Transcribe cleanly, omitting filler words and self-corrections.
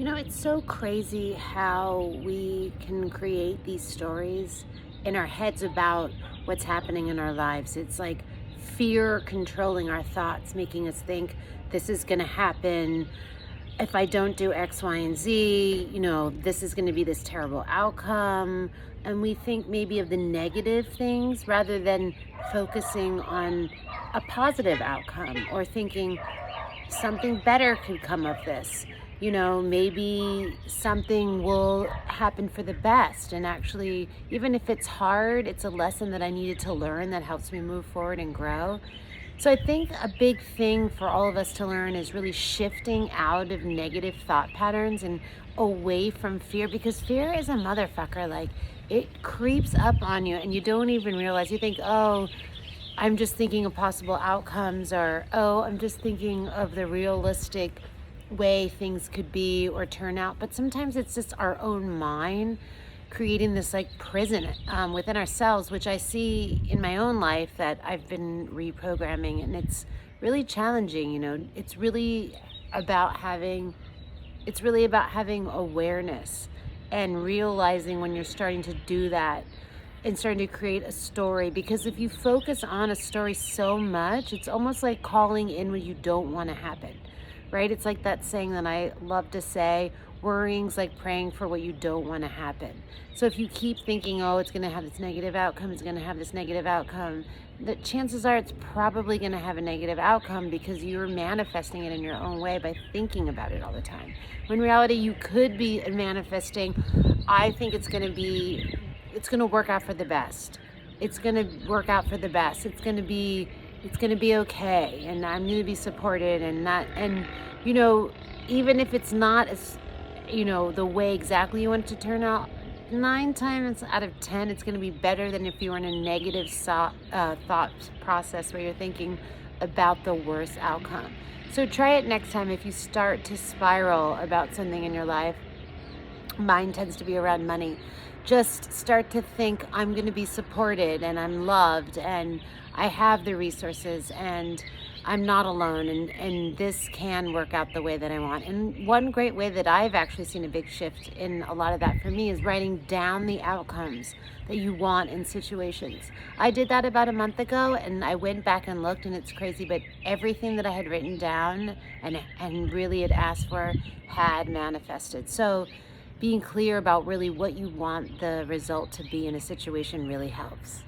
It's so crazy how we can create these stories in our heads about what's happening in our lives. It's like fear controlling our thoughts, making us think this is going to happen. If I don't do X, Y, and Z, this is going to be this terrible outcome. And we think maybe of the negative things rather than focusing on a positive outcome or thinking something better could come of this. Maybe something will happen for the best. And actually, even if it's hard, it's a lesson that I needed to learn that helps me move forward and grow. So I think a big thing for all of us to learn is really shifting out of negative thought patterns and away from fear, because fear is a motherfucker. Like, it creeps up on you and you don't even realize. You think, oh, I'm just thinking of possible outcomes, or, oh, I'm just thinking of the realistic way things could be or turn out. But sometimes it's just our own mind creating this like prison within ourselves, which I see in my own life that I've been reprogramming. And it's really challenging. About having, it's really about having awareness and realizing when you're starting to do that and starting to create a story. Because if you focus on a story so much, it's almost like calling in what you don't want to happen, right? It's like that saying that I love to say, worrying's like praying for what you don't want to happen. So if you keep thinking, oh, it's going to have this negative outcome, it's going to have this negative outcome, the chances are it's probably going to have a negative outcome because you're manifesting it in your own way by thinking about it all the time. When in reality, you could be manifesting, I think it's going to work out for the best. It's going to work out for the best. It's going to be okay, and I'm going to be supported, and not, and you know even if it's not as the way exactly you want it to turn out, 9 times out of 10 it's going to be better than if you were in a negative thought process where you're thinking about the worst outcome. So try it next time if you start to spiral about something in your life. Mine tends to be around money. Just start to think, I'm going to be supported and I'm loved and I have the resources and I'm not alone, and this can work out the way that I want. And one great way that I've actually seen a big shift in a lot of that for me is writing down the outcomes that you want in situations. I did that about a month ago and I went back and looked, and it's crazy, but everything that I had written down and really had asked for had manifested. So being clear about really what you want the result to be in a situation really helps.